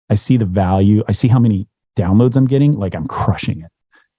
I see the value. I see how many downloads I'm getting. Like I'm crushing it.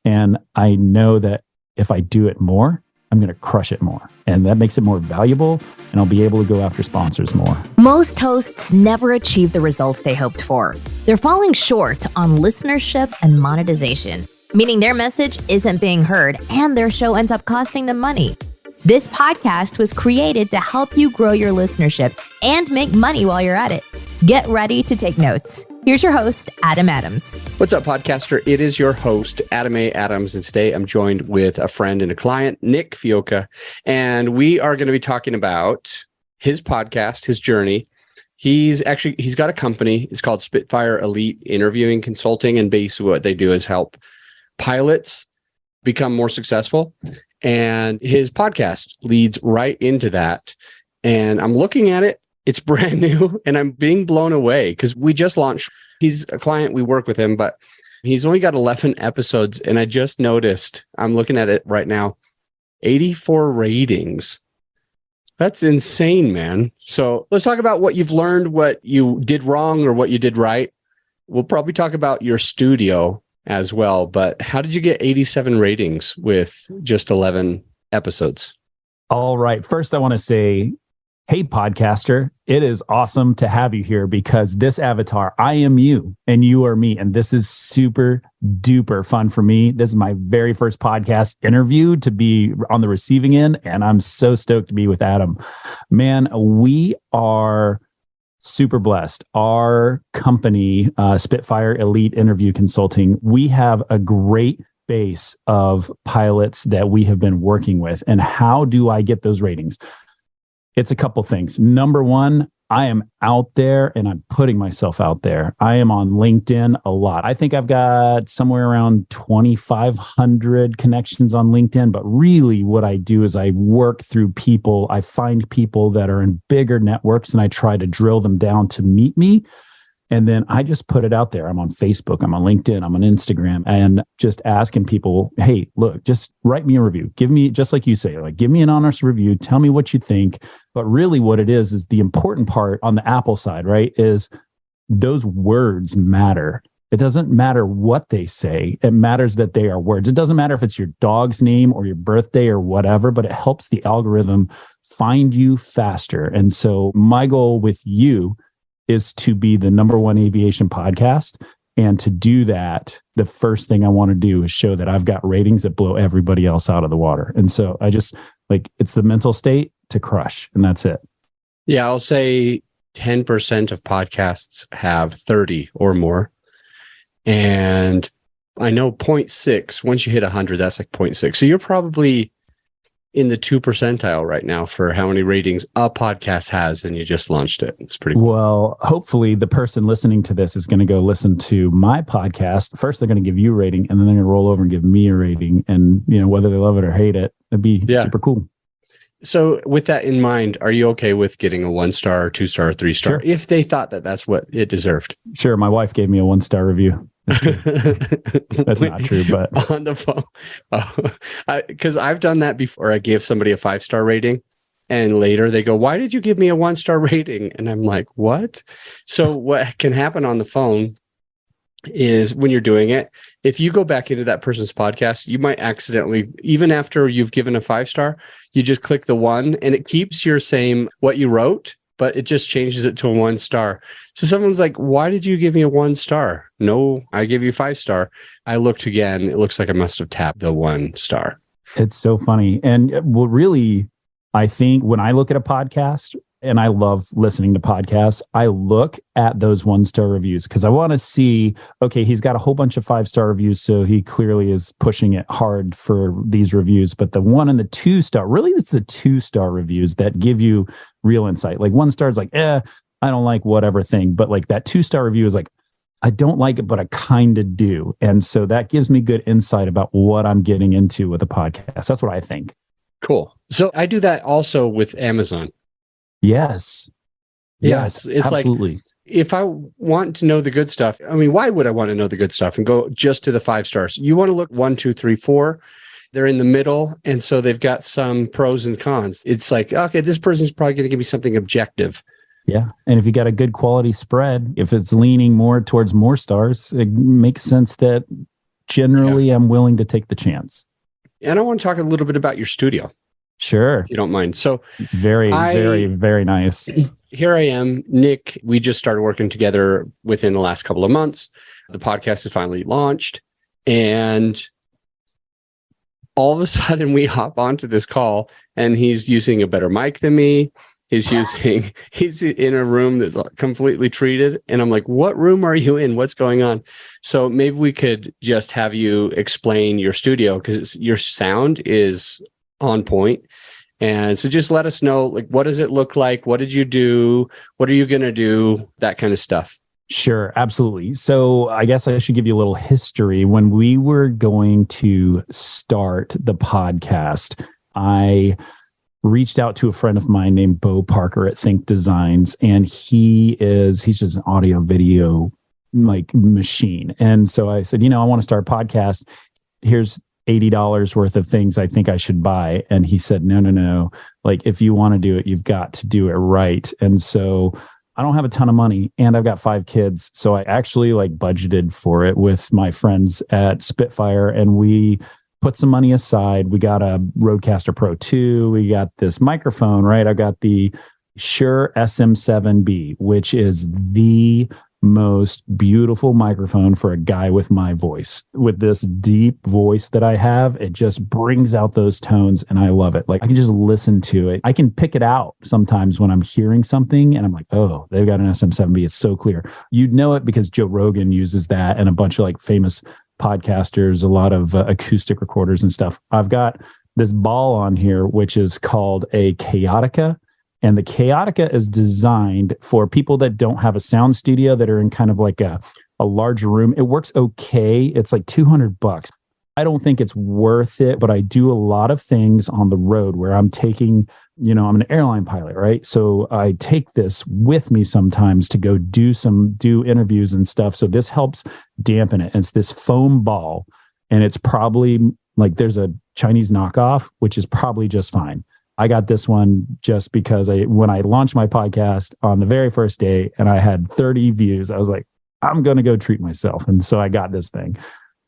And I know that if I do it more, I'm going to crush it more. And that makes it more valuable, and I'll be able to go after sponsors more. Most hosts never achieve the results they hoped for. They're falling short on listenership and monetization, meaning their message isn't being heard and their show ends up costing them money. This podcast was created to help you grow your listenership and make money while you're at it. Get ready to take notes. Here's your host, Adam Adams. What's up, podcaster? It is your host, Adam A. Adams, and today I'm joined with a friend and a client, Nik Fialka, and we are going to be talking about his podcast, his journey. He's got a company. It's called Spitfire Elite Interviewing Consulting, and basically what they do is help pilots become more successful, and his podcast leads right into that. And I'm looking at it. It's brand new, and I'm being blown away because we just launched. He's a client. We work with him, but he's only got 11 episodes. And I just noticed, I'm looking at it right now, 84 ratings. That's insane, man. So let's talk about what you've learned, what you did wrong or what you did right. We'll probably talk about your studio as well. But how did you get 87 ratings with just 11 episodes? All right. First, I want to say, hey, podcaster, it is awesome to have you here because this avatar, I am you and you are me. And this is super duper fun for me. This is my very first podcast interview to be on the receiving end. And I'm so stoked to be with Adam. Man, we are super blessed. Our company, Spitfire Elite Interview Consulting, we have a great base of pilots that we have been working with. And how do I get those ratings? It's a couple things. Number one, I am out there and I'm putting myself out there. I am on LinkedIn a lot. I think I've got somewhere around 2,500 connections on LinkedIn, but really what I do is I work through people. I find people that are in bigger networks and I try to drill them down to meet me. And then I just put it out there. I'm on Facebook, I'm on LinkedIn, I'm on Instagram, and just asking people, hey, look, just write me a review. Give me, just like you say, like, give me an honest review. Tell me what you think. But really what it is the important part on the Apple side, right, is those words matter. It doesn't matter what they say. It matters that they are words. It doesn't matter if it's your dog's name or your birthday or whatever, but it helps the algorithm find you faster. And so my goal with you is to be the number one aviation podcast. And to do that, the first thing I want to do is show that I've got ratings that blow everybody else out of the water. And so I just it's the mental state to crush, and that's it. Yeah, I'll say 10% of podcasts have 30 or more. And I know 0.6, once you hit 100, that's like 0.6. So you're probably in the 2 percentile right now for how many ratings a podcast has, and you just launched it. It's pretty cool. Well, hopefully the person listening to this is going to go listen to my podcast. First, they're going to give you a rating, and then they're going to roll over and give me a rating. And, whether they love it or hate it, it'd be super cool. So with that in mind, are you okay with getting a 1-star, 2-star, 3-star, Sure. if they thought that that's what it deserved? Sure. My wife gave me a 1-star review. That's not true, but on the phone, because I've done that before. I gave somebody a 5-star rating, and later they go, "Why did you give me a 1-star rating?" And I'm like, "What?" So what can happen on the phone is when you're doing it, if you go back into that person's podcast, you might accidentally, even after you've given a 5-star, you just click the 1, and it keeps your same what you wrote, but it just changes it to a 1-star. So someone's like, "Why did you give me a 1-star?" "No, I gave you 5-star. I looked again. It looks like I must have tapped the 1-star. It's so funny. And really, I think when I look at a podcast, and I love listening to podcasts, I look at those 1-star reviews because I want to see, okay, he's got a whole bunch of 5-star reviews, so he clearly is pushing it hard for these reviews. But the 1 and the 2-star, really, it's the 2-star reviews that give you real insight. Like 1-star is like, I don't like whatever thing. But like that 2-star review is like, I don't like it, but I kind of do. And so that gives me good insight about what I'm getting into with a podcast. That's what I think. Cool. So I do that also with Amazon. Yes. Yes. It's absolutely. Like, if I want to know the good stuff, I mean, why would I want to know the good stuff and go just to the 5 stars? You want to look 1, 2, 3, 4. They're in the middle. And so they've got some pros and cons. It's like, okay, this person's probably going to give me something objective. Yeah. And if you got a good quality spread, if it's leaning more towards more stars, it makes sense that generally I'm willing to take the chance. And I want to talk a little bit about your studio. Sure. If you don't mind. So it's very, very nice. Here I am, Nick. We just started working together within the last couple of months. The podcast is finally launched. And all of a sudden we hop onto this call and he's using a better mic than me. He's in a room that's completely treated. And I'm like, what room are you in? What's going on? So maybe we could just have you explain your studio, because your sound is on point. And so just let us know, like, what does it look like? What did you do? What are you going to do? That kind of stuff. Sure, absolutely. So I guess I should give you a little history. When we were going to start the podcast, I reached out to a friend of mine named Bo Parker at Think Designs, and he's just an audio video like machine. And so I said, I want to start a podcast. Here's $80 worth of things I think I should buy. And he said, no. Like, if you want to do it, you've got to do it right. And so I don't have a ton of money and I've got 5 kids. So I actually budgeted for it with my friends at Spitfire, and we put some money aside. We got a RODECaster Pro II. We got this microphone, right? I got the Shure SM7B, which is the most beautiful microphone for a guy with my voice. With this deep voice that I have, it just brings out those tones and I love it. Like, I can just listen to it. I can pick it out sometimes when I'm hearing something and I'm like, oh, they've got an SM7B. It's so clear. You'd know it because Joe Rogan uses that and a bunch of famous podcasters, a lot of acoustic recorders and stuff. I've got this ball on here, which is called a Chaotica. And the Chaotica is designed for people that don't have a sound studio, that are in kind of like a larger room. It works okay. It's like $200. I don't think it's worth it, but I do a lot of things on the road where I'm taking, I'm an airline pilot, right? So I take this with me sometimes to go do interviews and stuff. So this helps dampen it. And it's this foam ball, and it's probably there's a Chinese knockoff, which is probably just fine. I got this one just because when I launched my podcast on the very first day and I had 30 views, I was like, I'm going to go treat myself. And so I got this thing.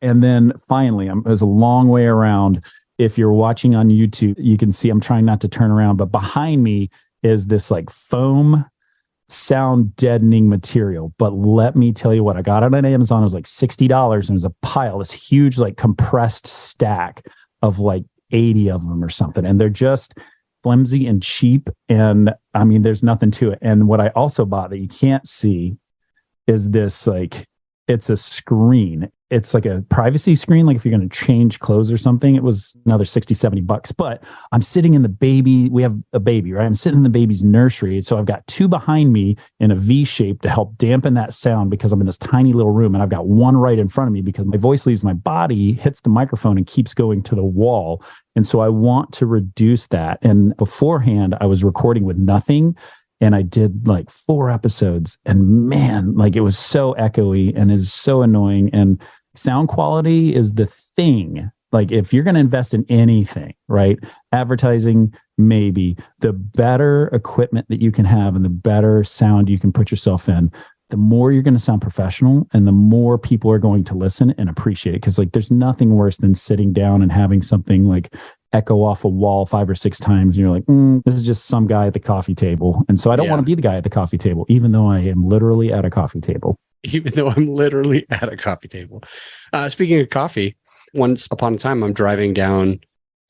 And then finally, it was a long way around. If you're watching on YouTube, you can see I'm trying not to turn around, but behind me is this foam sound deadening material. But let me tell you what, I got it on Amazon. It was $60, and it was a pile, this huge compressed stack of 80 of them or something. And they're just flimsy and cheap. And I mean, there's nothing to it. And what I also bought that you can't see is this, it's a screen. It's like a privacy screen. If you're going to change clothes or something, it was another $60-$70. But I'm sitting in we have a baby, right? I'm sitting in the baby's nursery. So I've got 2 behind me in a V shape to help dampen that sound, because I'm in this tiny little room, and I've got one right in front of me because my voice leaves my body, hits the microphone, and keeps going to the wall. And so I want to reduce that. And beforehand, I was recording with nothing. And I did 4 episodes, and man, it was so echoey and is so annoying. And sound quality is the thing. If you're going to invest in anything, right? Advertising, maybe the better equipment that you can have and the better sound you can put yourself in, the more you're going to sound professional and the more people are going to listen and appreciate it. Because there's nothing worse than sitting down and having something echo off a wall 5 or 6 times. And you're like, this is just some guy at the coffee table. And so I don't want to be the guy at the coffee table, even though I am literally at a coffee table. Speaking of coffee, once upon a time, I'm driving down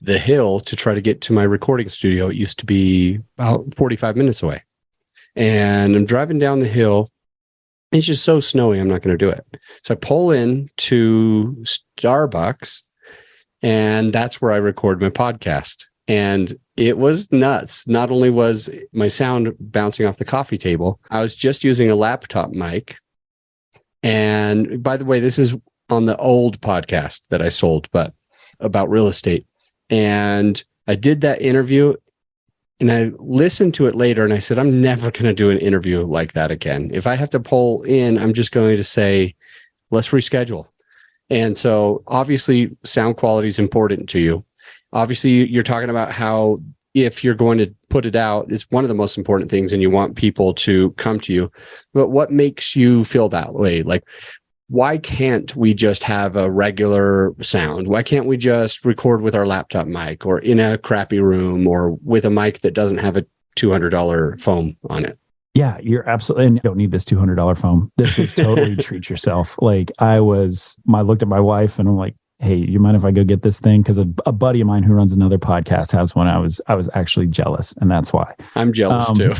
the hill to try to get to my recording studio. It used to be about 45 minutes away. And I'm driving down the hill. It's just so snowy, I'm not going to do it. So I pull in to Starbucks, and that's where I record my podcast. And it was nuts. Not only was my sound bouncing off the coffee table, I was just using a laptop mic. And by the way, this is on the old podcast that I sold, but about real estate. And I did that interview, and I listened to it later, and I said, I'm never going to do an interview like that again. If I have to pull in, I'm just going to say, let's reschedule. And so obviously sound quality is important to you. Obviously you're talking about how if you're going to put it out, it's one of the most important things, and you want people to come to you. But what makes you feel that way? Like, why can't we just have a regular sound? Why can't we just record with our laptop mic, or in a crappy room, or with a mic that doesn't have a $200 foam on it? Yeah, you're absolutely, and you don't need this $200 foam. This was totally treat yourself. Like I looked at my wife and I'm like, hey, you mind if I go get this thing? Because a buddy of mine who runs another podcast has one. I was actually jealous, and that's why. I'm jealous too.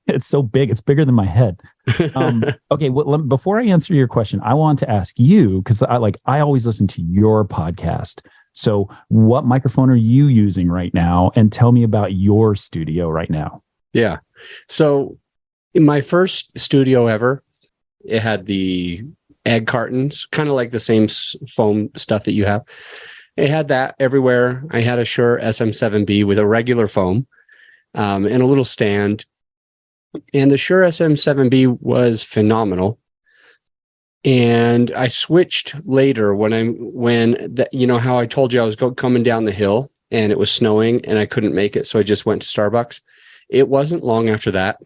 It's so big. It's bigger than my head. Okay, well, before I answer your question, I want to ask you, because I always listen to your podcast. So what microphone are you using right now? And tell me about your studio right now. Yeah. So in my first studio ever, it had the egg cartons, kind of like the same foam stuff that you have. It had that everywhere. I had a Shure SM7B with a regular foam and a little stand. And the Shure SM7B was phenomenal. And I switched later how I told you I was coming down the hill and it was snowing and I couldn't make it. So I just went to Starbucks. It wasn't long after that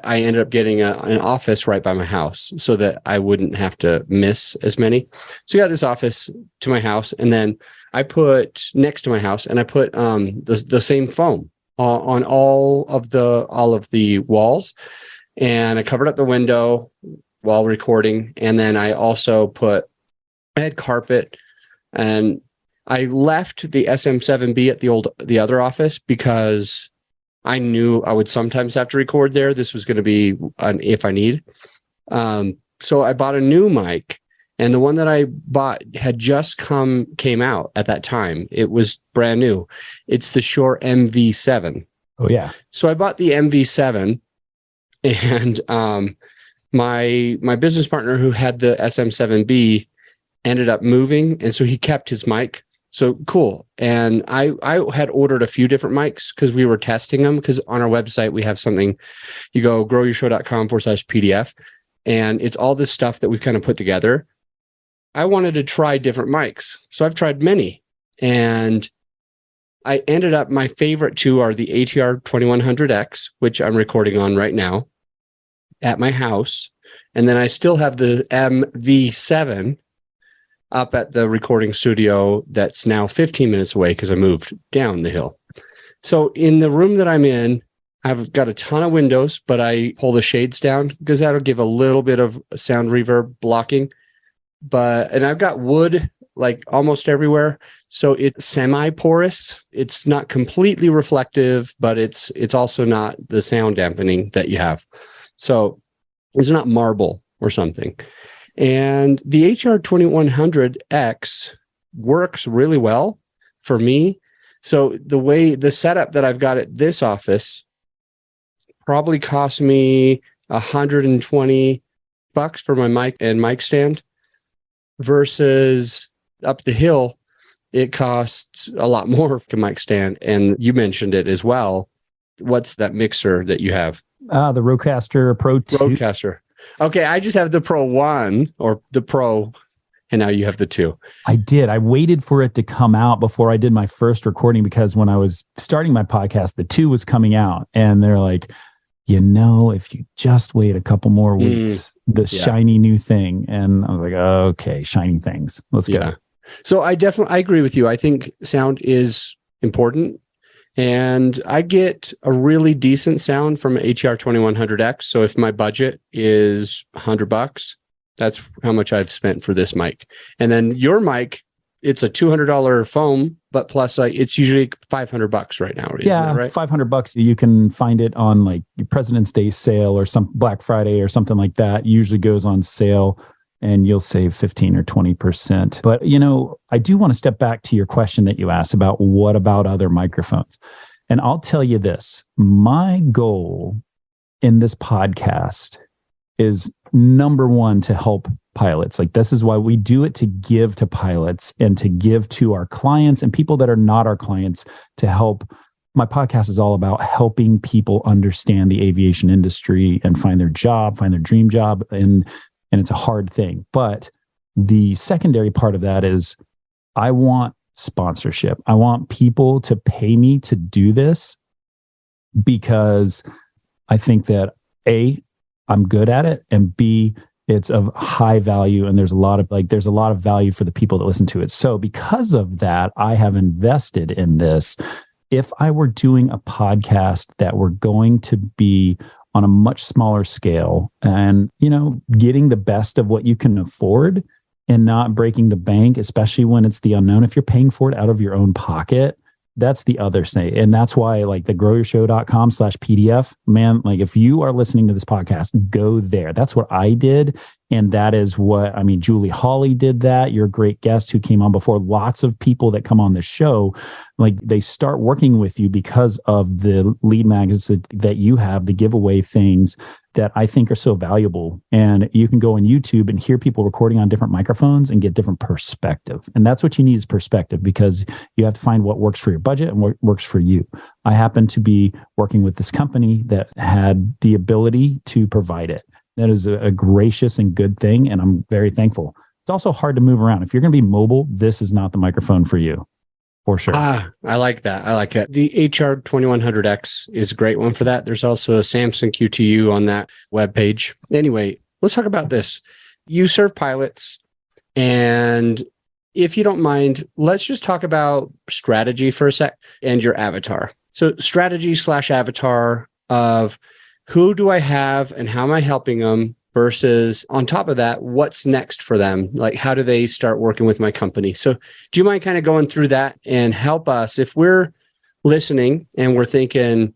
I ended up getting an office right by my house so that I wouldn't have to miss as many. So I got this office to my house, and then I put next to my house, and I put the same foam on all of the walls, and I covered up the window while recording. And then I also I had carpet, and I left the SM7B at the other office because I knew I would sometimes have to record there. This was going to be if I need. So I bought a new mic, and the one that I bought had just came out at that time. It was brand new. It's the Shure MV7. Oh yeah. So I bought the MV7, and my business partner who had the SM7B ended up moving, and so he kept his mic. So cool. And I had ordered a few different mics because we were testing them, because on our website, we have something, you go growyourshow.com/PDF, and it's all this stuff that we've kind of put together. I wanted to try different mics. So I've tried many, and I ended up, my favorite two are the ATR 2100X, which I'm recording on right now at my house. And then I still have the MV7 up at the recording studio that's now 15 minutes away because I moved down the hill. So in the room that I'm in, I've got a ton of windows, but I pull the shades down because that'll give a little bit of sound reverb blocking. And I've got wood like almost everywhere. So it's semi-porous. It's not completely reflective, but it's also not the sound dampening that you have. So it's not marble or something. And the HR 2100X works really well for me. So the setup that I've got at this office probably cost me $120 for my mic and mic stand, versus up the hill, it costs a lot more for a mic stand. And you mentioned it as well. What's that mixer that you have? The RODECaster Pro II. RODECaster. Okay, I just have the Pro 1 or the Pro, and now you have the 2. I did. I waited for it to come out before I did my first recording, because when I was starting my podcast, the 2 was coming out, and they're like, if you just wait a couple more weeks, shiny new thing. And I was like, okay, shiny things. Let's go. So I agree with you. I think sound is important. And I get a really decent sound from an ATR 2100X. So if my budget is $100, that's how much I've spent for this mic. And then your mic, it's a $200 foam, but plus it's usually $500 right now. Isn't that right? $500. You can find it on like your President's Day sale or some Black Friday or something like that. Usually goes on sale, and you'll save 15 or 20%. But, I do want to step back to your question that you asked about what about other microphones? And I'll tell you this, my goal in this podcast is number one, to help pilots. Like, this is why we do it, to give to pilots and to give to our clients and people that are not our clients, to help. My podcast is all about helping people understand the aviation industry and find their dream job. And it's a hard thing. But the secondary part of that is I want sponsorship. I want people to pay me to do this because I think that A, I'm good at it, and B, it's of high value, and there's a lot of value for the people that listen to it. So because of that, I have invested in this. If I were doing a podcast that were going to be on a much smaller scale and, getting the best of what you can afford and not breaking the bank, especially when it's the unknown, if you're paying for it out of your own pocket, that's the other say. And that's why like the growyourshow.com/PDF, man, like if you are listening to this podcast, go there. That's what I did. And that is what, Julie Hawley did that. You're a great guest who came on before. Lots of people that come on the show, like they start working with you because of the lead magnets that you have, the giveaway things that I think are so valuable. And you can go on YouTube and hear people recording on different microphones and get different perspective. And that's what you need is perspective, because you have to find what works for your budget and what works for you. I happen to be working with this company that had the ability to provide it. That is a gracious and good thing, and I'm very thankful. It's also hard to move around. If you're going to be mobile, this is not the microphone for you, for sure. I like that. I like it. The HR2100X is a great one for that. There's also a Samsung QTU on that webpage. Anyway, let's talk about this. You serve pilots, and if you don't mind, let's just talk about strategy for a sec and your avatar. So strategy/avatar of who do I have and how am I helping them versus on top of that, what's next for them? Like, how do they start working with my company? So do you mind kind of going through that and help us if we're listening and we're thinking,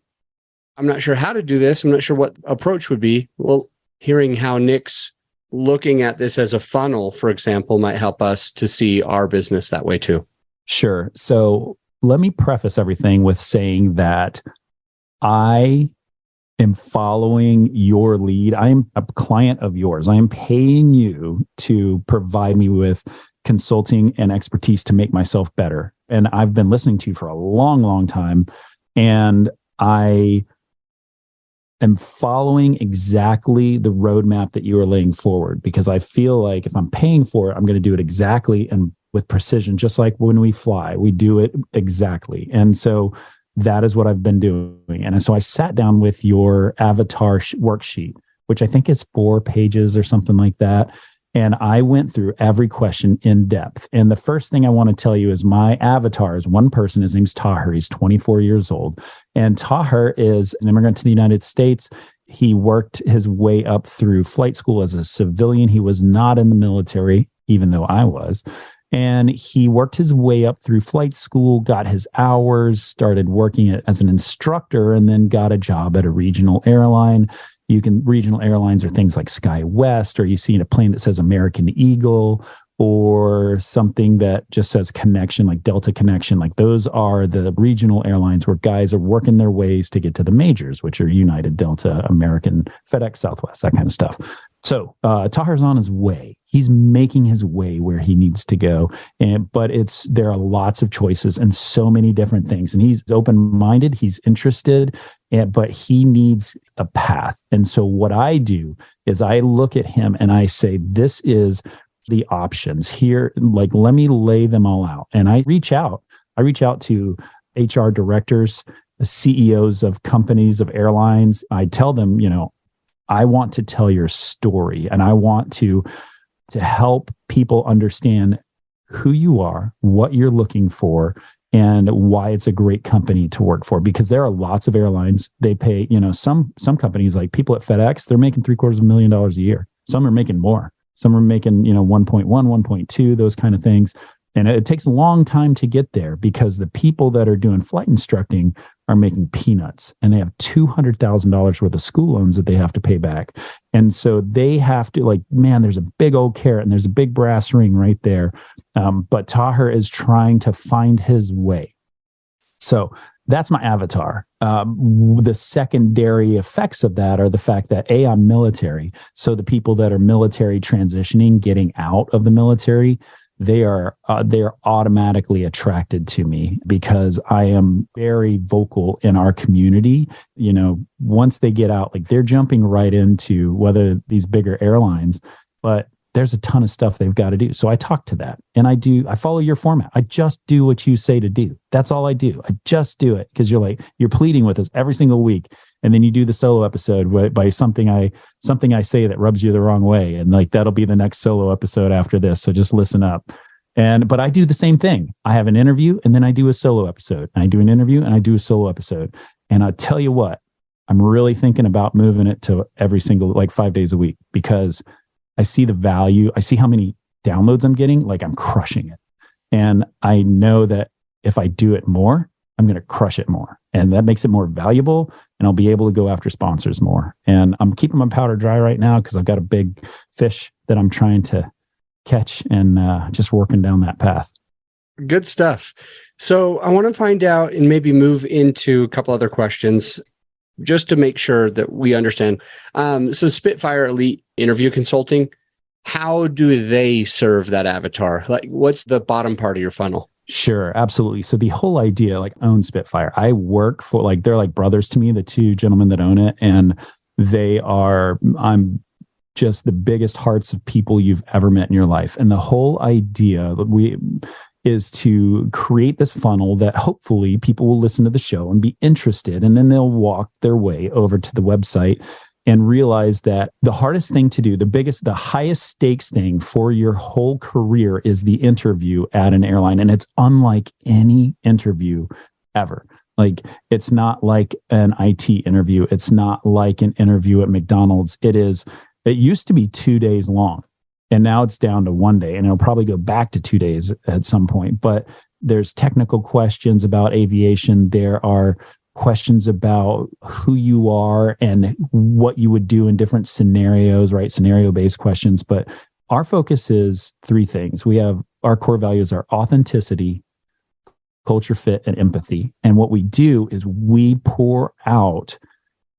I'm not sure how to do this. I'm not sure what approach would be. Well, hearing how Nik's looking at this as a funnel, for example, might help us to see our business that way too. Sure. So let me preface everything with saying that I am following your lead. I am a client of yours. I am paying you to provide me with consulting and expertise to make myself better. And I've been listening to you for a long, long time. And I am following exactly the roadmap that you are laying forward, because I feel like if I'm paying for it, I'm going to do it exactly and with precision, just like when we fly, we do it exactly. And so that is what I've been doing. And so I sat down with your avatar worksheet, which I think is 4 pages or something like that. And I went through every question in depth. And the first thing I want to tell you is my avatar is one person. His name's Taher. He's 24 years old. And Taher is an immigrant to the United States. He worked his way up through flight school as a civilian. He was not in the military, even though I was. And he worked his way up through flight school, got his hours, started working as an instructor, and then got a job at a regional airline. Regional airlines are things like SkyWest, or you see a plane that says American Eagle, or something that just says Connection, like Delta Connection. Like those are the regional airlines where guys are working their ways to get to the majors, which are United, Delta, American, FedEx, Southwest, that kind of stuff. So Taher's on his way. He's making his way where he needs to go. But there are lots of choices and so many different things. And he's open-minded, he's interested, but he needs a path. And so what I do is I look at him and I say, this is the options here. Like, let me lay them all out. And I reach out to HR directors, CEOs of companies, of airlines. I tell them, I want to tell your story, and I want to help people understand who you are, what you're looking for, and why it's a great company to work for. Because there are lots of airlines. They pay, some companies, like people at FedEx, they're making $750,000 a year. Some are making more. Some are making, 1.1, 1.2, those kind of things. And it takes a long time to get there because the people that are doing flight instructing are making peanuts, and they have $200,000 worth of school loans that they have to pay back. And so they have to, there's a big old carrot and there's a big brass ring right there. But Taher is trying to find his way. So that's my avatar. The secondary effects of that are the fact that I'm military. So the people that are military transitioning, getting out of the military, they are automatically attracted to me because I am very vocal in our community. Once they get out, they're jumping right into whether these bigger airlines, but there's a ton of stuff they've got to do. So I talk to that and I follow your format. I just do what you say to do. That's all I do. I just do it because you're pleading with us every single week. And then you do the solo episode by something I say that rubs you the wrong way. And like, that'll be the next solo episode after this. So just listen up. But I do the same thing. I have an interview and then I do a solo episode. I do an interview and I do a solo episode. And I'll tell you what, I'm really thinking about moving it to every single, like 5 days a week, because I see the value. I see how many downloads I'm getting. Like I'm crushing it. And I know that if I do it more, I'm going to crush it more. And that makes it more valuable. And I'll be able to go after sponsors more. And I'm keeping my powder dry right now because I've got a big fish that I'm trying to catch and just working down that path. Good stuff. So I want to find out and maybe move into a couple other questions just to make sure that we understand. So Spitfire Elite Interview Consulting, how do they serve that avatar? Like, what's the bottom part of your funnel? Sure, absolutely. So the whole idea, like, own Spitfire. I work for, like, they're like brothers to me, the two gentlemen that own it. And I'm just the biggest hearts of people you've ever met in your life. And the whole idea is to create this funnel that hopefully people will listen to the show and be interested. And then they'll walk their way over to the website and realize that the hardest thing to do, the highest stakes thing for your whole career is the interview at an airline. And it's unlike any interview ever. Like, it's not like an IT interview. It's not like an interview at McDonald's. It used to be 2 days long. And now it's down to 1 day, and it'll probably go back to 2 days at some point. But there's technical questions about aviation. There are questions about who you are and what you would do in different scenarios, right? Scenario-based questions. But our focus is 3 things. Our core values are authenticity, culture fit, and empathy. And what we do is we pour out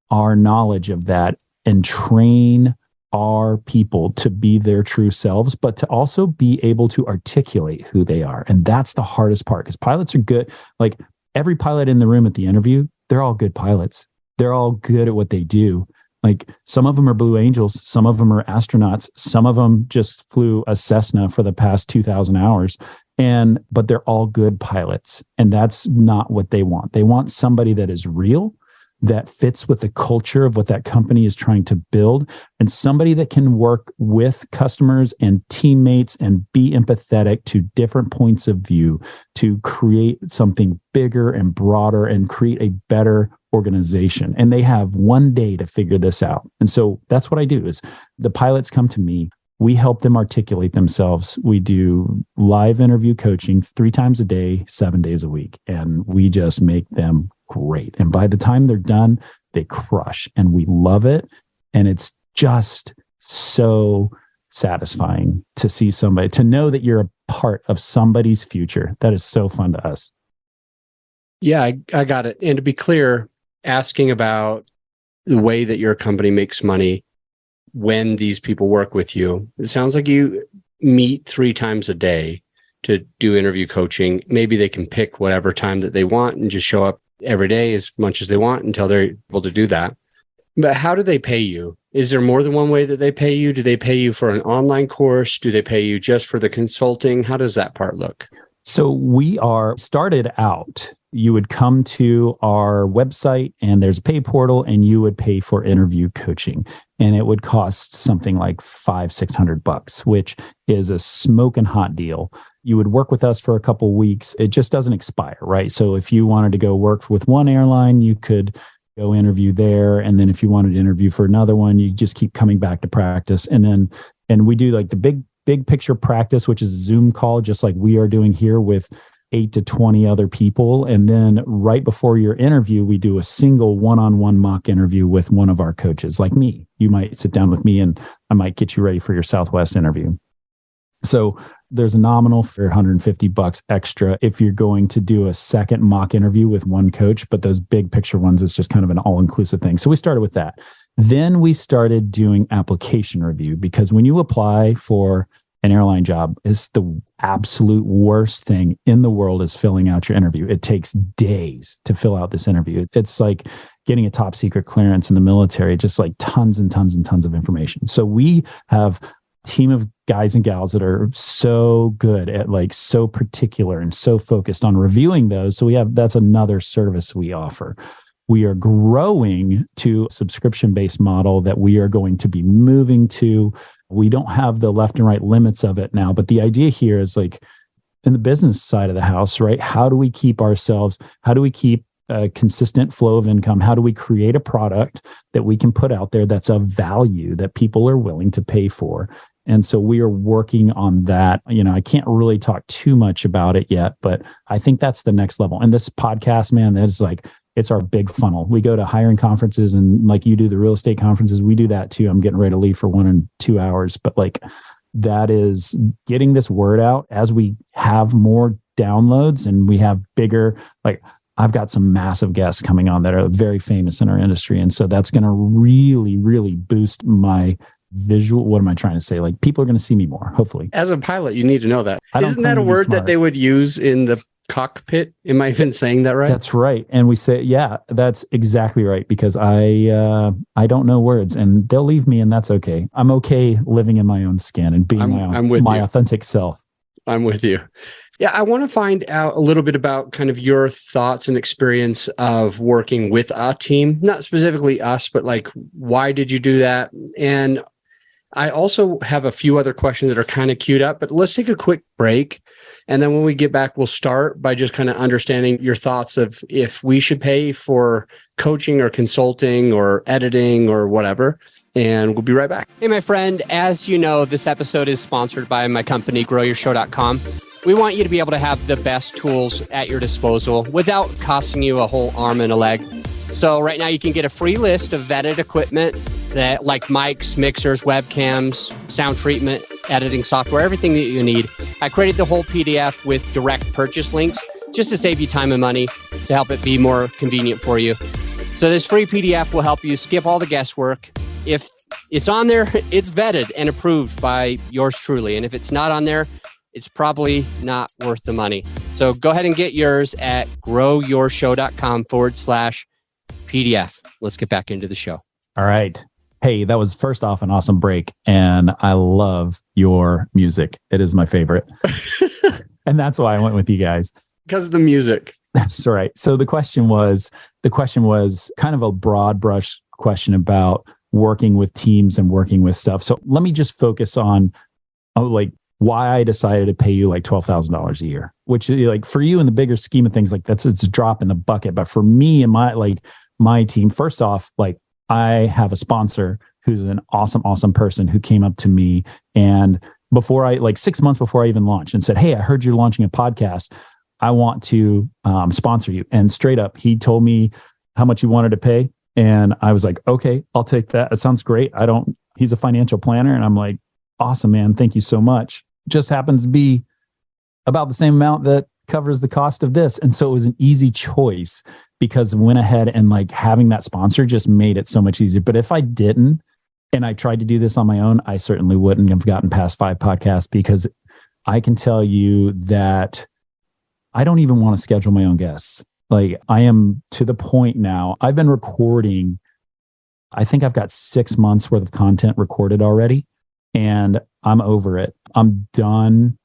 our knowledge of that and train our people to be their true selves, but to also be able to articulate who they are. And that's the hardest part, because pilots are good. Like, every pilot in the room at the interview, they're all good pilots. They're all good at what they do. Like, some of them are Blue Angels. Some of them are astronauts. Some of them just flew a Cessna for the past 2,000 hours. But they're all good pilots. And that's not what they want. They want somebody that is real, that fits with the culture of what that company is trying to build, and somebody that can work with customers and teammates and be empathetic to different points of view to create something bigger and broader and create a better organization. And they have 1 day to figure this out. And so that's what I do is the pilots come to me. We help them articulate themselves. We do live interview coaching 3 times a day, 7 days a week. And we just make them great. And by the time they're done, they crush, and we love it. And it's just so satisfying to see somebody, to know that you're a part of somebody's future. That is so fun to us. Yeah, I got it. And to be clear, asking about the way that your company makes money when these people work with you, it sounds like you meet 3 times a day to do interview coaching. Maybe they can pick whatever time that they want and just show up every day as much as they want until they're able to do that. But how do they pay you? Is there more than one way that they pay you? Do they pay you for an online course? Do they pay you just for the consulting? How does that part look? So we are started out, you would come to our website and there's a pay portal, and you would pay for interview coaching. And it would cost something like $500-$600, which is a smoking hot deal. You would work with us for a couple of weeks. It just doesn't expire, right? So if you wanted to go work with one airline, you could go interview there. And then if you wanted to interview for another one, you just keep coming back to practice. And we do like the big picture practice, which is a Zoom call, just like we are doing here with 8 to 20 other people. And then right before your interview, we do a single one-on-one mock interview with one of our coaches, like me. You might sit down with me and I might get you ready for your Southwest interview. So there's a nominal for $150 extra if you're going to do a second mock interview with one coach, but those big picture ones is just kind of an all-inclusive thing. So we started with that. Then we started doing application review, because when you apply for an airline job, it's the absolute worst thing in the world is filling out your interview. It takes days to fill out this interview. It's like getting a top secret clearance in the military, just like tons and tons and tons of information. So we have team of guys and gals that are so good at like so particular and so focused on reviewing those. So that's another service we offer. We are growing to a subscription-based model that we are going to be moving to. We don't have the left and right limits of it now, but the idea here is like in the business side of the house, right? How do we keep a consistent flow of income? How do we create a product that we can put out there that's of value that people are willing to pay for? And so we are working on that. I can't really talk too much about it yet, but I think that's the next level. And this podcast, man, that is like, it's our big funnel. We go to hiring conferences and like you do the real estate conferences, we do that too. I'm getting ready to leave for 1 and 2 hours, but like that is getting this word out as we have more downloads and we have bigger, like I've got some massive guests coming on that are very famous in our industry. And so that's going to really, really boost my visual. What am I trying to say? Like people are going to see me more, hopefully. As a pilot, you need to know that. Isn't that a word that they would use in the cockpit? Am I even saying that right? That's right. And we say, yeah, that's exactly right. Because I don't know words and they'll leave me and that's okay. I'm okay living in my own skin and being my authentic self. I'm with you. Yeah, I want to find out a little bit about kind of your thoughts and experience of working with a team, not specifically us, but like, why did you do that? And I also have a few other questions that are kind of queued up, but let's take a quick break. And then when we get back, we'll start by just kind of understanding your thoughts of if we should pay for coaching or consulting or editing or whatever. And we'll be right back. Hey, my friend, as you know, this episode is sponsored by my company, GrowYourShow.com. We want you to be able to have the best tools at your disposal without costing you a whole arm and a leg. So right now you can get a free list of vetted equipment that like mics, mixers, webcams, sound treatment, editing software, everything that you need. I created the whole PDF with direct purchase links just to save you time and money, to help it be more convenient for you. So this free PDF will help you skip all the guesswork. If it's on there, it's vetted and approved by yours truly. And if it's not on there, it's probably not worth the money. So go ahead and get yours at growyourshow.com/PDF. Let's get back into the show. All right. Hey, that was first off an awesome break. And I love your music. It is my favorite. And that's why I went with you guys. Because of the music. That's right. So the question was kind of a broad brush question about working with teams and working with stuff. So let me just focus on why I decided to pay you like $12,000 a year, which like for you in the bigger scheme of things, like it's a drop in the bucket. But for me and my team, first off, like I have a sponsor who's an awesome person who came up to me and before 6 months before I even launched and said, "Hey, I heard you're launching a podcast. I want to sponsor you." And straight up, he told me how much he wanted to pay. And I was like, okay, I'll take that. It sounds great. He's a financial planner. And I'm like, awesome, man. Thank you so much. Just happens to be about the same amount that covers the cost of this. And so it was an easy choice because I went ahead and like having that sponsor just made it so much easier. But if I didn't, and I tried to do this on my own, I certainly wouldn't have gotten past 5 podcasts because I can tell you that I don't even want to schedule my own guests. Like I am to the point now, I've been recording, I think I've got 6 months worth of content recorded already. And I'm over it. I'm done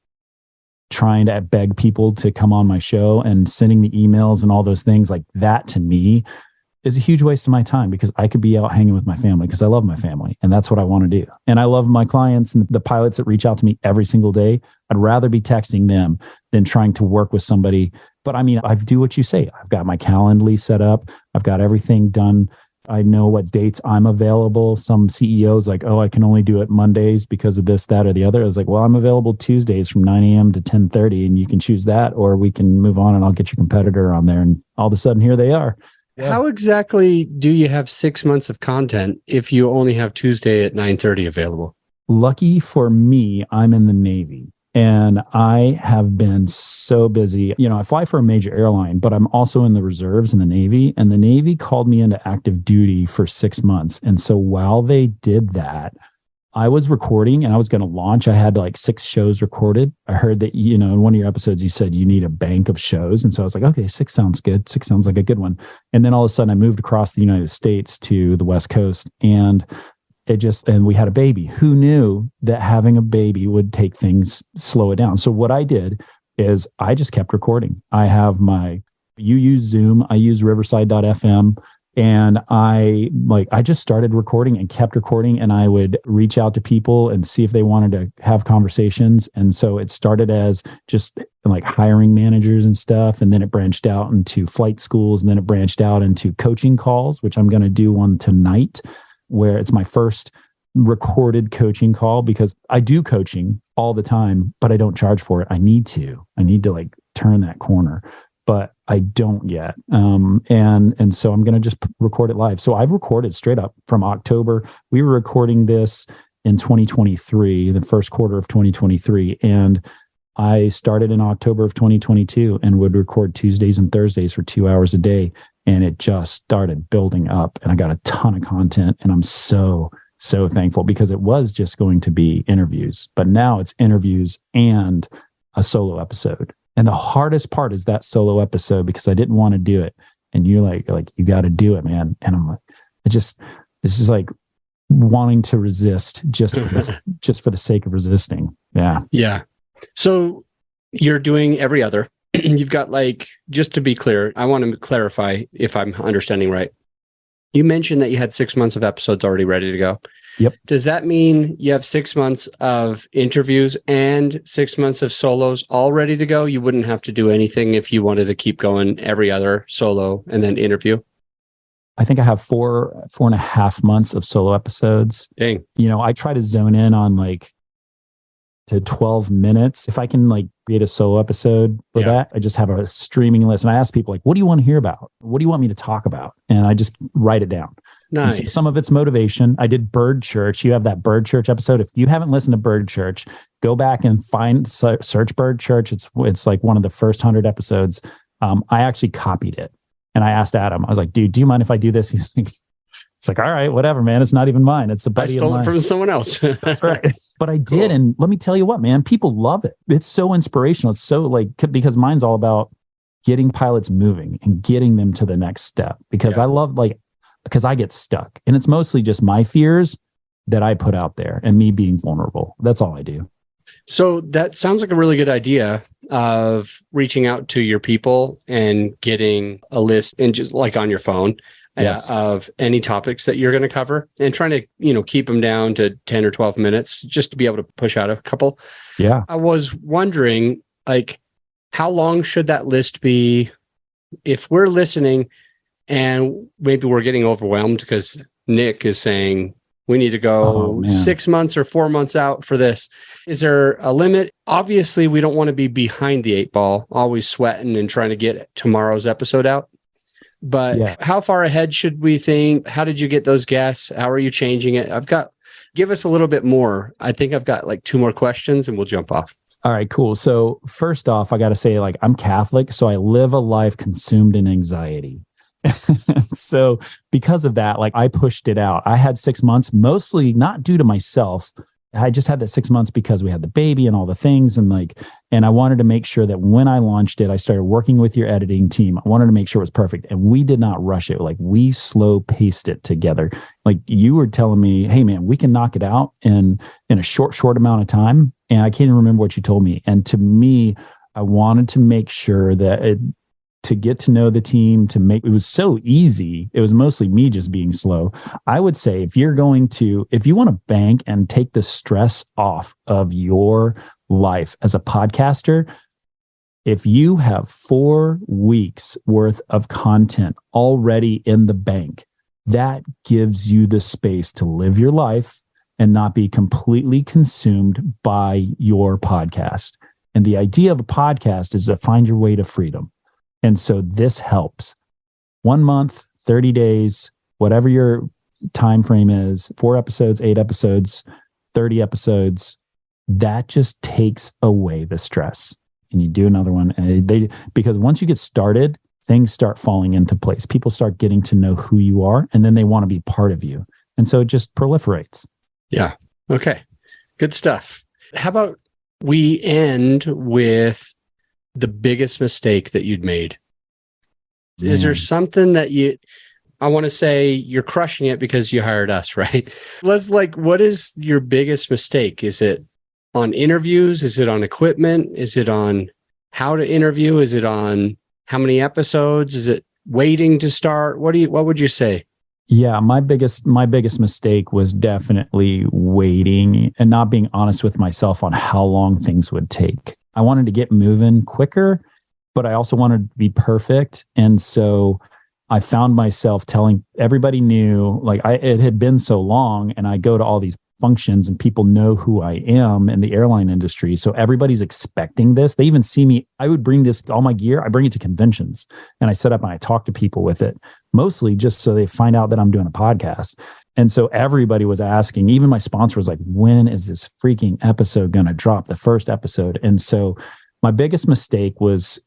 trying to beg people to come on my show and sending the emails and all those things. Like that to me is a huge waste of my time because I could be out hanging with my family because I love my family and that's what I want to do. And I love my clients and the pilots that reach out to me every single day. I'd rather be texting them than trying to work with somebody. But I mean, I do what you say. I've got my Calendly set up. I've got everything done. I know what dates I'm available. Some CEOs like, oh, I can only do it Mondays because of this, that, or the other. I was like, well, I'm available Tuesdays from 9 a.m. to 10:30 and you can choose that, or we can move on and I'll get your competitor on there. And all of a sudden here they are. Yeah. How exactly do you have 6 months of content if you only have Tuesday at 9:30 available? Lucky for me, I'm in the Navy. And I have been so busy. I fly for a major airline, but I'm also in the reserves in the Navy. And the Navy called me into active duty for 6 months. And so while they did that, I was recording and I was going to launch. I had like 6 shows recorded. I heard that, in one of your episodes, you said you need a bank of shows. And so I was like, okay, 6 sounds good. 6 sounds like a good one. And then all of a sudden I moved across the United States to the West Coast. And and we had a baby. Who knew that having a baby would slow it down? So what I did is I just kept recording. You use Zoom, I use Riverside.fm. And I just started recording and kept recording, and I would reach out to people and see if they wanted to have conversations. And so it started as just like hiring managers and stuff. And then it branched out into flight schools, and then it branched out into coaching calls, which I'm going to do one tonight, where it's my first recorded coaching call, because I do coaching all the time, but I don't charge for it. I need to like turn that corner, but I don't yet. And so I'm going to just record it live. So I've recorded straight up from October. We were recording this in 2023, the first quarter of 2023. And I started in October of 2022 and would record Tuesdays and Thursdays for 2 hours a day. And it just started building up, and I got a ton of content. And I'm so thankful, because it was just going to be interviews, but now it's interviews and a solo episode. And the hardest part is that solo episode, because I didn't want to do it. And you're like, you got to do it, man. And I'm like, this is like wanting to resist just for the sake of resisting. Yeah. Yeah. So you're doing every other. You've got, like, just to be clear, I want to clarify if I'm understanding right. You mentioned that you had 6 months of episodes already ready to go. Yep. Does that mean you have 6 months of interviews and 6 months of solos all ready to go? You wouldn't have to do anything if you wanted to keep going every other solo and then interview? I think I have 4.5 months of solo episodes. Dang. I try to zone in on like to 12 minutes. If I can like create a solo episode for that, I just have a streaming list. And I ask people, like, what do you want to hear about? What do you want me to talk about? And I just write it down. Nice. So some of it's motivation. I did Bird Church. You have that Bird Church episode. If you haven't listened to Bird Church, go back and search Bird Church. It's like one of the first 100 episodes. I actually copied it, and I asked Adam. I was like, dude, do you mind if I do this? He's like, all right, whatever, man. It's not even mine. It's a buddy of mine. I stole it from someone else. That's right. But I did. Cool. And let me tell you what, man, people love it. It's so inspirational. It's so because mine's all about getting pilots moving and getting them to the next step, because I love because I get stuck, and it's mostly just my fears that I put out there and me being vulnerable. That's all I do. So that sounds like a really good idea of reaching out to your people and getting a list, and just like on your phone, of any topics that you're going to cover, and trying to, keep them down to 10 or 12 minutes just to be able to push out a couple. Yeah. I was wondering, like, how long should that list be if we're listening and maybe we're getting overwhelmed because Nick is saying we need to go 6 months or 4 months out for this? Is there a limit? Obviously, we don't want to be behind the 8 ball, always sweating and trying to get tomorrow's episode out. But how far ahead should we think? How did you get those guests? How are you changing it? Give us a little bit more. I think I've got like 2 more questions and we'll jump off. All right, cool. So first off, I got to say, like, I'm Catholic, so I live a life consumed in anxiety. So because of that, like, I pushed it out. I had 6 months, mostly not due to myself. I just had that 6 months because we had the baby and all the things. And I wanted to make sure that when I launched it, I started working with your editing team. I wanted to make sure it was perfect. And we did not rush it. Like, we slow paced it together. Like, you were telling me, hey man, we can knock it out in a short amount of time. And I can't even remember what you told me. And to me, I wanted to make sure that to get to know the team, it was so easy. It was mostly me just being slow. I would say if you want to bank and take the stress off of your life as a podcaster, if you have 4 weeks worth of content already in the bank, that gives you the space to live your life and not be completely consumed by your podcast. And the idea of a podcast is to find your way to freedom. And so this helps. 1 month, 30 days, whatever your time frame is, 4 episodes, 8 episodes, 30 episodes, that just takes away the stress. And you do another one. And because once you get started, things start falling into place. People start getting to know who you are, and then they want to be part of you. And so it just proliferates. Yeah. Okay. Good stuff. How about we end with the biggest mistake that you'd made? Is there something that I want to say you're crushing it because you hired us, right? What is your biggest mistake? Is it on interviews? Is it on equipment? Is it on how to interview? Is it on how many episodes? Is it waiting to start? What would you say? Yeah, my biggest mistake was definitely waiting and not being honest with myself on how long things would take. I wanted to get moving quicker, but I also wanted to be perfect. And so I found myself telling everybody knew, like it had been so long, and I go to all these functions and people know who I am in the airline industry. So everybody's expecting this. They even see me. I would bring all my gear. I bring it to conventions and I set up and I talk to people with it, mostly just so they find out that I'm doing a podcast. And so everybody was asking, even my sponsor was like, when is this freaking episode going to drop, the first episode? And so my biggest mistake was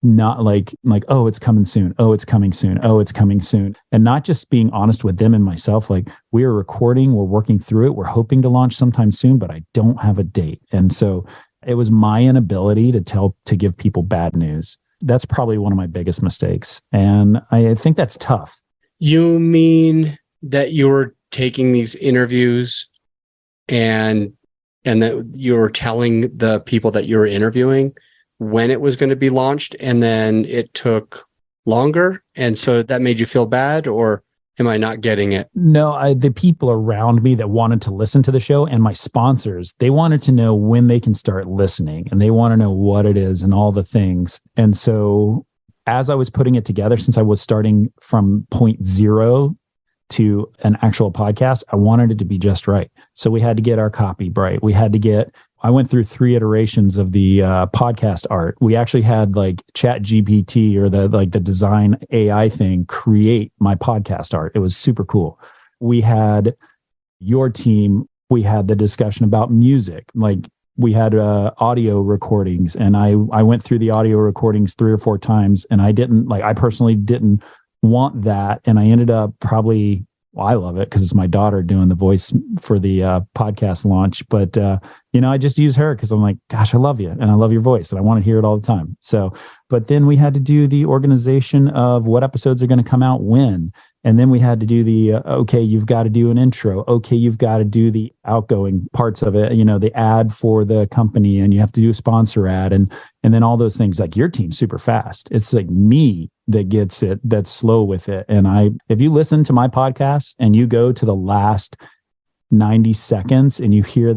not like, oh, it's coming soon. Oh, it's coming soon. Oh, it's coming soon. And not just being honest with them and myself. Like, we are recording, we're working through it. We're hoping to launch sometime soon, but I don't have a date. And so it was my inability to give people bad news. That's probably one of my biggest mistakes. And I think that's tough. You mean that you were taking these interviews and that you were telling the people that you were interviewing when it was going to be launched, and then it took longer, and so that made you feel bad? Or am I not getting it? No, the people around me that wanted to listen to the show and my sponsors, they wanted to know when they can start listening, and they want to know what it is and all the things. And so as I was putting it together, since I was starting from point zero to an actual podcast, I wanted it to be just right. So we had to get our copy right. I went through 3 iterations of the podcast art. We actually had like ChatGPT or the design AI thing create my podcast art. It was super cool. We had your team. We had the discussion about music. Like, we had audio recordings, and I went through the audio recordings 3 or 4 times, and I personally didn't want that. And I ended up probably, well, I love it because it's my daughter doing the voice for the podcast launch. But, I just use her because I'm like, gosh, I love you and I love your voice and I want to hear it all the time. So, but then we had to do the organization of what episodes are going to come out when. And then we had to do the, okay, you've got to do an intro. Okay, you've got to do the outgoing parts of it, the ad for the company, and you have to do a sponsor ad and then all those things. Like, your team's super fast. It's like me that gets it, that's slow with it. And if you listen to my podcast and you go to the last 90 seconds and you hear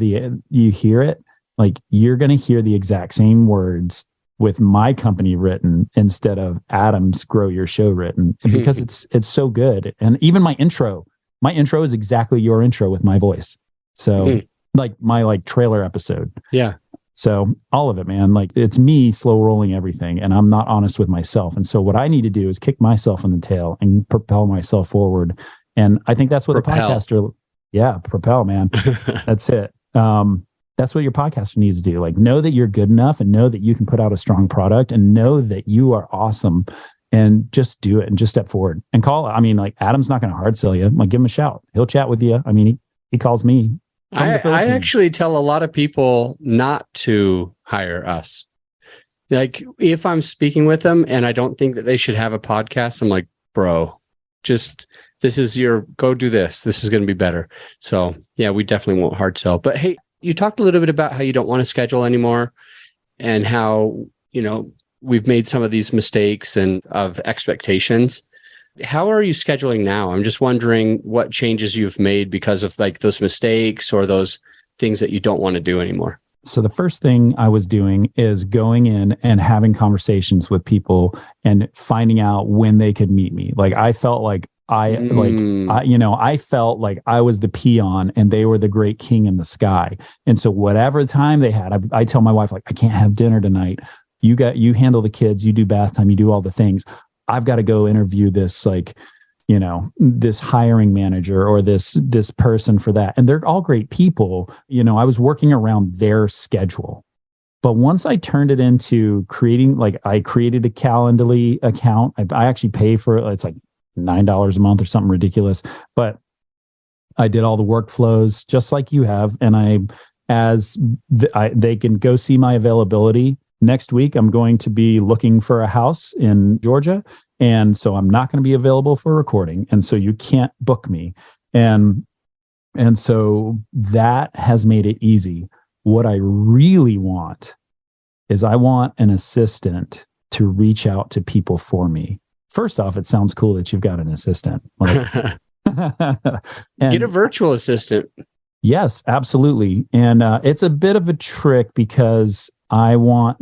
it, like, you're going to hear the exact same words with my company written instead of Adam's Grow Your Show written, because it's so good. And even my intro is exactly your intro with my voice. So like my trailer episode. Yeah. So all of it, man, like, it's me slow rolling everything, and I'm not honest with myself. And so what I need to do is kick myself in the tail and propel myself forward. And I think that's what propel, man. That's it. That's what your podcaster needs to do. Like, know that you're good enough, and know that you can put out a strong product, and know that you are awesome, and just do it and just step forward and call. I mean, like, Adam's not going to hard sell you. Like, give him a shout. He'll chat with you. I mean, he calls me. I actually tell a lot of people not to hire us. Like, if I'm speaking with them and I don't think that they should have a podcast, I'm like, bro, go do this. This is going to be better. So yeah, we definitely won't hard sell. But hey, you talked a little bit about how you don't want to schedule anymore, and how, we've made some of these mistakes and of expectations. How are you scheduling now? I'm just wondering what changes you've made because of like those mistakes or those things that you don't want to do anymore. So the first thing I was doing is going in and having conversations with people and finding out when they could meet me. Like, I felt like I felt like I was the peon and they were the great king in the sky. And so whatever time they had, I tell my wife, like, I can't have dinner tonight. You handle the kids, you do bath time, you do all the things. I've got to go interview this, this hiring manager or this person for that. And they're all great people. I was working around their schedule. But once I turned it into creating, I created a Calendly account. I actually pay for it. It's like $9 a month or something ridiculous. But I did all the workflows just like you have. And they can go see my availability. Next week, I'm going to be looking for a house in Georgia, And so I'm not going to be available for recording. And so you can't book me. And so that has made it easy. What I really want is I want an assistant to reach out to people for me. First off, it sounds cool that you've got an assistant. Like, get a virtual assistant. Yes, absolutely. And it's a bit of a trick because I want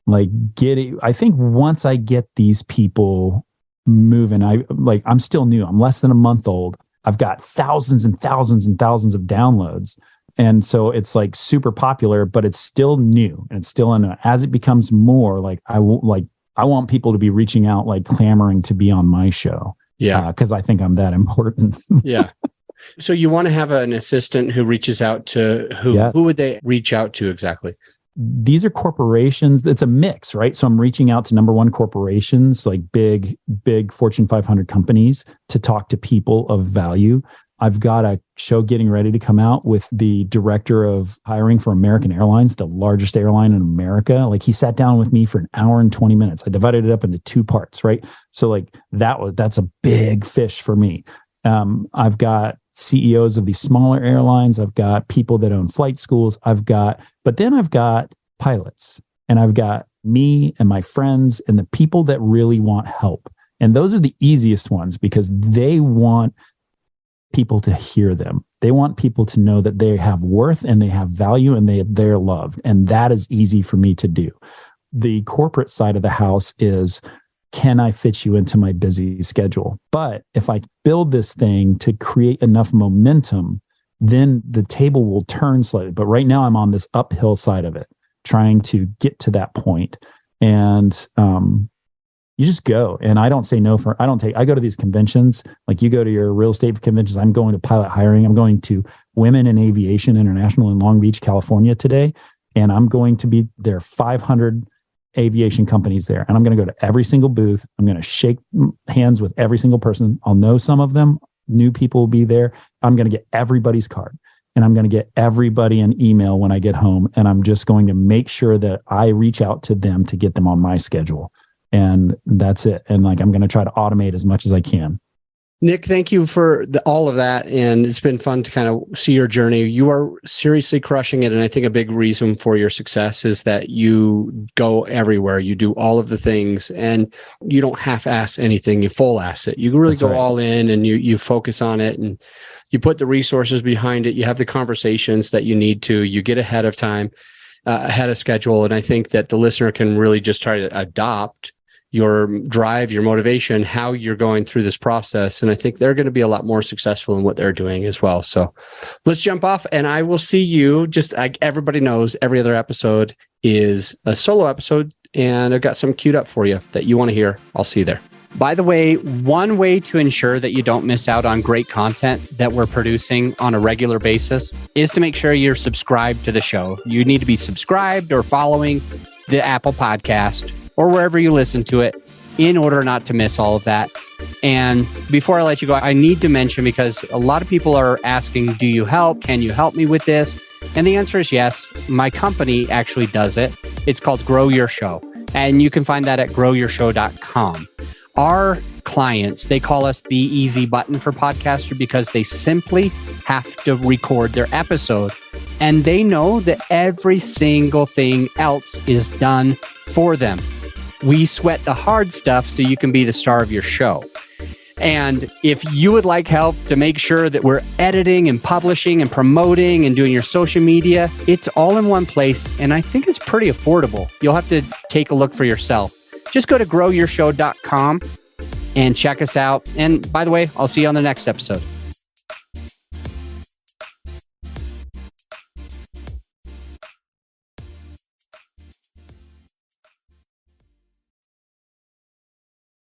I think once I get these people moving, I'm still new. I'm less than a month old. I've got thousands and thousands and thousands of downloads. And so it's like super popular, but it's still new. And it's still as it becomes more I want people to be reaching out, like clamoring to be on my show. Yeah. Because I think I'm that important. Yeah. So you want to have an assistant who reaches out to who? Yeah. Who would they reach out to exactly? These are corporations. It's a mix, right? So I'm reaching out to number one corporations, like big Fortune 500 companies, to talk to people of value. I've got a show getting ready to come out with the director of hiring for American Airlines, the largest airline in America. Like, he sat down with me for an hour and 20 minutes. I divided it up into 2 parts, right? So that's a big fish for me. I've got CEOs of these smaller airlines. I've got people that own flight schools. But then I've got pilots, and I've got me and my friends and the people that really want help. And those are the easiest ones because they want people to hear them. They want people to know that they have worth and they have value and they're loved. And that is easy for me to do. The corporate side of the house is, can I fit you into my busy schedule? But if I build this thing to create enough momentum, then the table will turn slightly. But right now I'm on this uphill side of it, trying to get to that point. And you just go. And I don't say no I go to these conventions. Like, you go to your real estate conventions. I'm going to pilot hiring. I'm going to Women in Aviation International in Long Beach, California today. And I'm going to be there 500 aviation companies there. And I'm going to go to every single booth. I'm going to shake hands with every single person. I'll know some of them. New people will be there. I'm going to get everybody's card, and I'm going to get everybody an email when I get home. And I'm just going to make sure that I reach out to them to get them on my schedule. And that's it. And I'm going to try to automate as much as I can. Nik, thank you for all of that. And it's been fun to kind of see your journey. You are seriously crushing it. And I think a big reason for your success is that you go everywhere. You do all of the things, and you don't half-ass anything. You full-ass it. You really That's go right. all in, and you focus on it, and you put the resources behind it. You have the conversations that you need to. You get ahead of time, ahead of schedule. And I think that the listener can really just try to adopt your drive, your motivation, how you're going through this process. And I think they're going to be a lot more successful in what they're doing as well. So let's jump off, and I will see you. Just like everybody knows, every other episode is a solo episode, and I've got some queued up for you that you want to hear. I'll see you there. By the way, one way to ensure that you don't miss out on great content that we're producing on a regular basis is to make sure you're subscribed to the show. You need to be subscribed or following the Apple Podcast or wherever you listen to it in order not to miss all of that. And before I let you go, I need to mention, because a lot of people are asking, do you help? Can you help me with this? And the answer is yes. My company actually does it. It's called Grow Your Show. And you can find that at growyourshow.com. Our clients, they call us the easy button for podcaster because they simply have to record their episode. And they know that every single thing else is done for them. We sweat the hard stuff so you can be the star of your show. And if you would like help to make sure that we're editing and publishing and promoting and doing your social media, it's all in one place. And I think it's pretty affordable. You'll have to take a look for yourself. Just go to growyourshow.com and check us out. And by the way, I'll see you on the next episode.